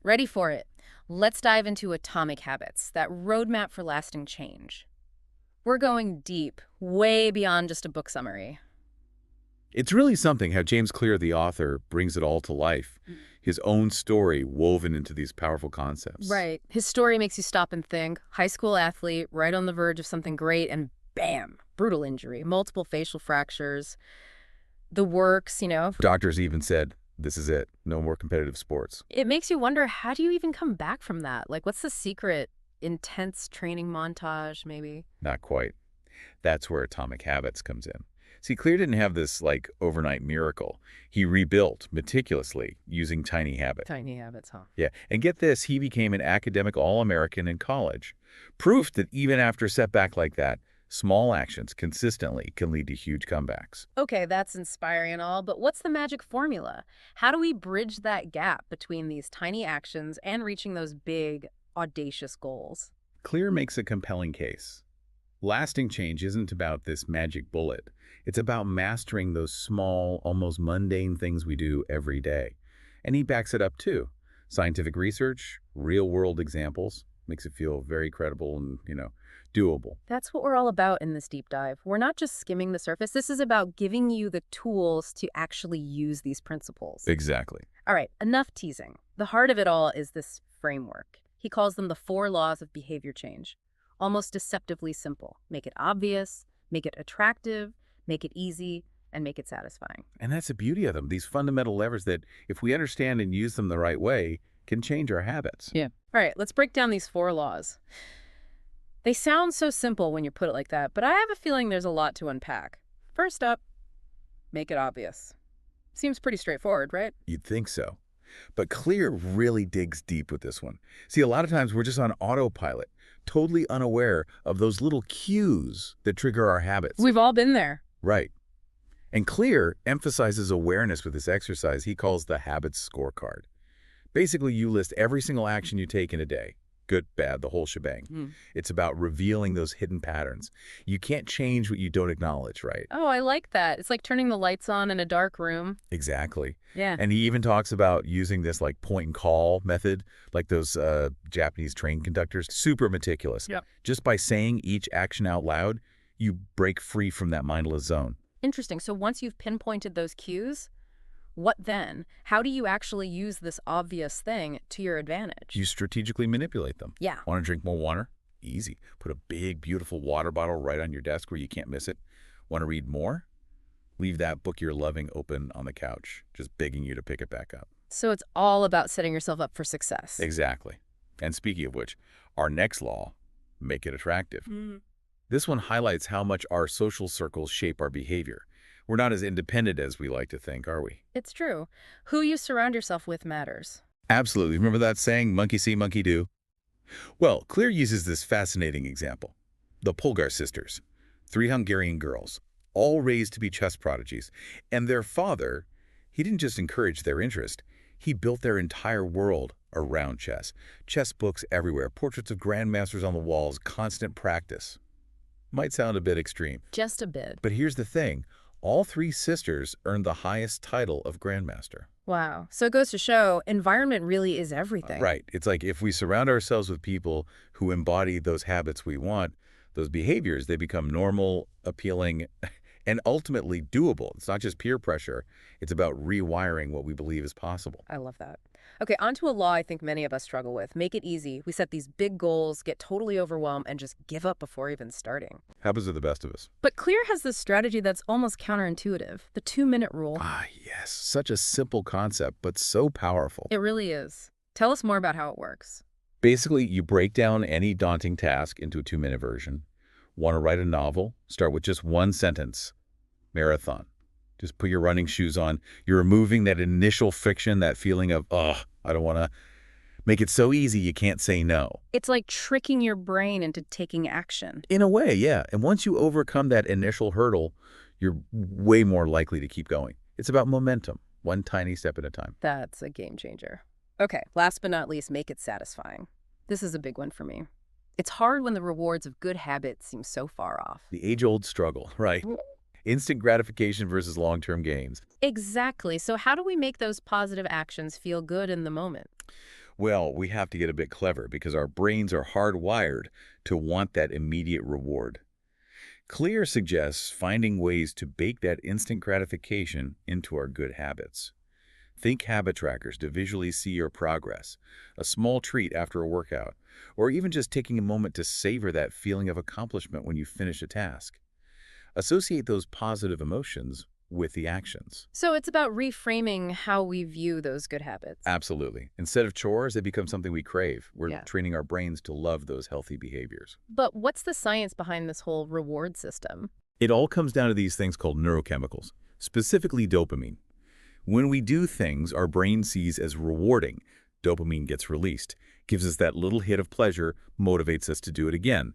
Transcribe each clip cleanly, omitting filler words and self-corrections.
Ready for it. Let's dive into Atomic Habits, that roadmap for lasting change. We're going deep, way beyond just a book summary. It's really something how James Clear, the author, brings it all to life. His own story woven into these powerful concepts. Right. His story makes you stop and think. High school athlete, right on the verge of something great, and bam, brutal injury, multiple facial fractures, the works. Doctors even said, this is it. No more competitive sports. It makes you wonder, how do you even come back from that? Like, what's the secret? Intense training montage, maybe? Not quite. That's where Atomic Habits comes in. See, Clear didn't have this, overnight miracle. He rebuilt meticulously using tiny habits. Tiny habits, huh? Yeah, and get this, he became an academic All-American in college. Proof that even after a setback like that, small actions consistently can lead to huge comebacks. Okay, that's inspiring and all, but what's the magic formula? How do we bridge that gap between these tiny actions and reaching those big, audacious goals? Clear makes a compelling case. Lasting change isn't about this magic bullet. It's about mastering those small, almost mundane things we do every day. And he backs it up too. Scientific research, real-world examples, makes it feel very credible and, doable. That's what we're all about in this deep dive. We're not just skimming the surface. This is about giving you the tools to actually use these principles. Exactly. All right, enough teasing. The heart of it all is this framework. He calls them the 4 laws of behavior change. Almost deceptively simple. Make it obvious, make it attractive, make it easy, and make it satisfying. And that's the beauty of them, these fundamental levers that, if we understand and use them the right way, can change our habits. Yeah. All right, let's break down these 4 laws. They sound so simple when you put it like that, but I have a feeling there's a lot to unpack. First up, make it obvious. Seems pretty straightforward, right? You'd think so. But Clear really digs deep with this one. See, a lot of times we're just on autopilot, totally unaware of those little cues that trigger our habits. We've all been there. Right. And Clear emphasizes awareness with this exercise he calls the habits scorecard. Basically, you list every single action you take in a day. Good, bad, the whole shebang. It's about revealing those hidden patterns. You can't change what you don't acknowledge, right? Oh, I like that. It's like turning the lights on in a dark room. Exactly. Yeah. And he even talks about using this point and call method, like those Japanese train conductors. Super meticulous. Yep. Just by saying each action out loud, you break free from that mindless zone. Interesting. So once you've pinpointed those cues, what then? How do you actually use this obvious thing to your advantage? You strategically manipulate them. Yeah. Want to drink more water? Easy. Put a big, beautiful water bottle right on your desk where you can't miss it. Want to read more? Leave that book you're loving open on the couch, just begging you to pick it back up. So it's all about setting yourself up for success. Exactly. And speaking of which, our next law, make it attractive. This one highlights how much our social circles shape our behavior. We're not as independent as we like to think, are we? It's true. Who you surround yourself with matters. Absolutely. Remember that saying, monkey see, monkey do? Well, Clear uses this fascinating example. The Polgar sisters, 3 Hungarian girls, all raised to be chess prodigies. And their father, he didn't just encourage their interest, he built their entire world around chess. Chess books everywhere, portraits of grandmasters on the walls, constant practice. Might sound a bit extreme. Just a bit. But here's the thing. All 3 sisters earned the highest title of Grandmaster. Wow. So it goes to show, environment really is everything. Right. It's like if we surround ourselves with people who embody those habits we want, those behaviors, they become normal, appealing, and ultimately doable. It's not just peer pressure. It's about rewiring what we believe is possible. I love that. Okay, on to a law I think many of us struggle with. Make it easy. We set these big goals, get totally overwhelmed, and just give up before even starting. Happens to the best of us. But Clear has this strategy that's almost counterintuitive, the 2-minute rule. Ah, yes. Such a simple concept, but so powerful. It really is. Tell us more about how it works. Basically, you break down any daunting task into a 2-minute version. Want to write a novel? Start with just 1 sentence. Marathon. Just put your running shoes on. You're removing that initial friction, that feeling of, I don't want to. Make it so easy you can't say no. It's like tricking your brain into taking action. In a way, yeah. And once you overcome that initial hurdle, you're way more likely to keep going. It's about momentum, one tiny step at a time. That's a game changer. Okay, last but not least, make it satisfying. This is a big one for me. It's hard when the rewards of good habits seem so far off. The age-old struggle, right? Instant gratification versus long-term gains. Exactly. So how do we make those positive actions feel good in the moment? Well, we have to get a bit clever because our brains are hardwired to want that immediate reward. Clear suggests finding ways to bake that instant gratification into our good habits. Think habit trackers to visually see your progress, a small treat after a workout, or even just taking a moment to savor that feeling of accomplishment when you finish a task. Associate those positive emotions with the actions. So it's about reframing how we view those good habits. Absolutely. Instead of chores, they become something we crave. We're Yeah. training our brains to love those healthy behaviors. But what's the science behind this whole reward system? It all comes down to these things called neurochemicals, specifically dopamine. When we do things our brain sees as rewarding, dopamine gets released, gives us that little hit of pleasure, motivates us to do it again.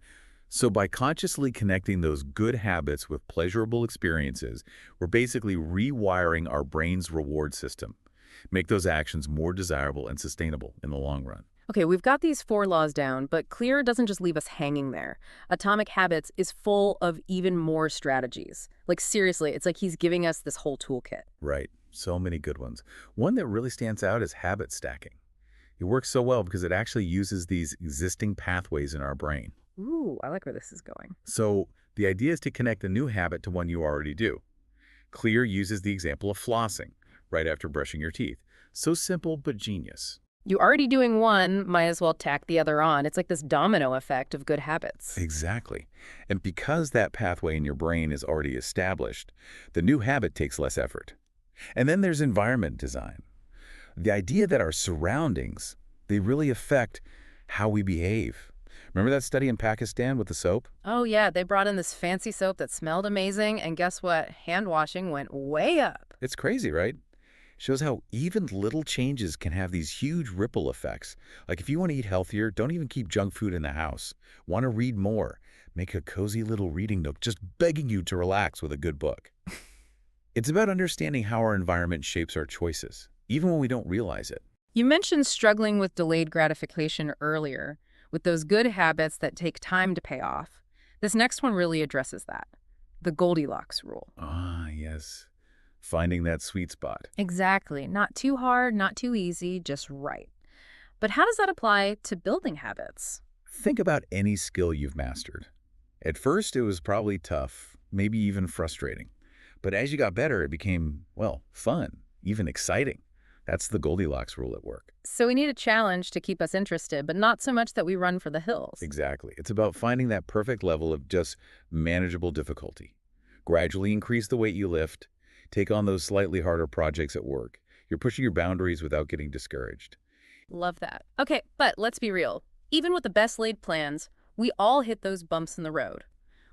So by consciously connecting those good habits with pleasurable experiences, we're basically rewiring our brain's reward system. Make those actions more desirable and sustainable in the long run. Okay, we've got these 4 laws down, but Clear doesn't just leave us hanging there. Atomic Habits is full of even more strategies. Like seriously, it's like he's giving us this whole toolkit. Right. So many good ones. One that really stands out is habit stacking. It works so well because it actually uses these existing pathways in our brain. Ooh, I like where this is going. So the idea is to connect a new habit to one you already do. Clear uses the example of flossing right after brushing your teeth. So simple but genius. You already doing one, might as well tack the other on. It's like this domino effect of good habits. Exactly. And because that pathway in your brain is already established, the new habit takes less effort. And then there's environment design. The idea that our surroundings, they really affect how we behave. Remember that study in Pakistan with the soap? Oh yeah, they brought in this fancy soap that smelled amazing, and guess what? Hand washing went way up. It's crazy, right? Shows how even little changes can have these huge ripple effects. Like if you want to eat healthier, don't even keep junk food in the house. Want to read more? Make a cozy little reading nook just begging you to relax with a good book. It's about understanding how our environment shapes our choices, even when we don't realize it. You mentioned struggling with delayed gratification earlier, with those good habits that take time to pay off. This next one really addresses that. The Goldilocks rule. Ah, yes. Finding that sweet spot. Exactly. Not too hard, not too easy, just right. But how does that apply to building habits? Think about any skill you've mastered. At first, it was probably tough, maybe even frustrating. But as you got better, it became, well, fun, even exciting. That's the Goldilocks rule at work. So we need a challenge to keep us interested, but not so much that we run for the hills. Exactly. It's about finding that perfect level of just manageable difficulty. Gradually increase the weight you lift. Take on those slightly harder projects at work. You're pushing your boundaries without getting discouraged. Love that. Okay, but let's be real. Even with the best laid plans, we all hit those bumps in the road.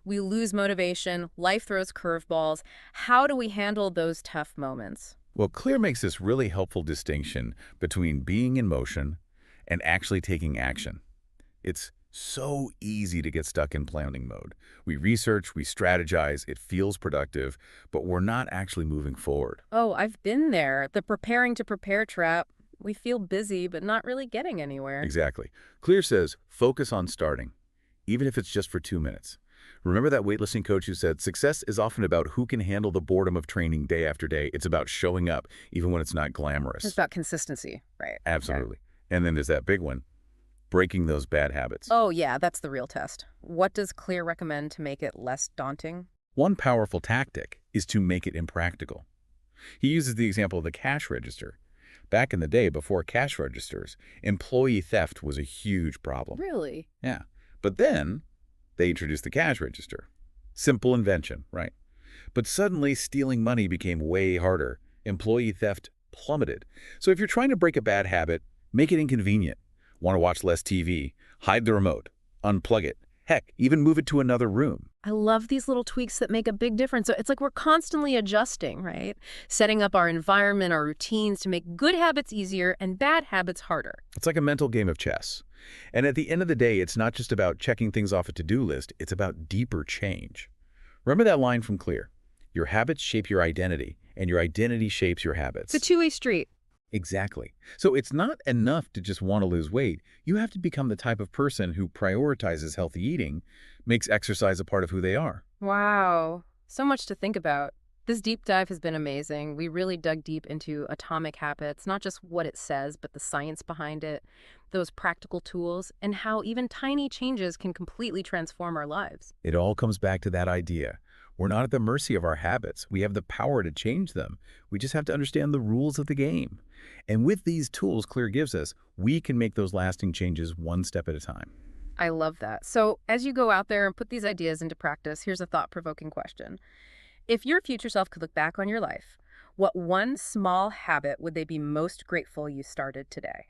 We lose motivation, life throws curveballs. How do we handle those tough moments? Well, Clear makes this really helpful distinction between being in motion and actually taking action. It's so easy to get stuck in planning mode. We research, we strategize, it feels productive, but we're not actually moving forward. Oh, I've been there. The preparing to prepare trap. We feel busy, but not really getting anywhere. Exactly. Clear says, focus on starting, even if it's just for 2 minutes. Remember that weightlifting coach who said, success is often about who can handle the boredom of training day after day. It's about showing up, even when it's not glamorous. It's about consistency, right? Absolutely. And then there's that big one, breaking those bad habits. Oh, yeah, that's the real test. What does Clear recommend to make it less daunting? One powerful tactic is to make it impractical. He uses the example of the cash register. Back in the day, before cash registers, employee theft was a huge problem. Really? Yeah. But then they introduced the cash register. Simple invention, right? But suddenly stealing money became way harder. Employee theft plummeted. So if you're trying to break a bad habit, make it inconvenient. Want to watch less TV? Hide the remote. Unplug it. Heck, even move it to another room. I love these little tweaks that make a big difference. So it's like we're constantly adjusting, right? Setting up our environment, our routines to make good habits easier and bad habits harder. It's like a mental game of chess. And at the end of the day, it's not just about checking things off a to-do list, it's about deeper change. Remember that line from Clear? Your habits shape your identity, and your identity shapes your habits. It's a two-way street. Exactly. So it's not enough to just want to lose weight. You have to become the type of person who prioritizes healthy eating, makes exercise a part of who they are. Wow. So much to think about. This deep dive has been amazing. We really dug deep into Atomic Habits, not just what it says, but the science behind it, those practical tools, and how even tiny changes can completely transform our lives. It all comes back to that idea. We're not at the mercy of our habits. We have the power to change them. We just have to understand the rules of the game. And with these tools Clear gives us, we can make those lasting changes one step at a time. I love that. So, as you go out there and put these ideas into practice, here's a thought provoking question. If your future self could look back on your life, what one small habit would they be most grateful you started today?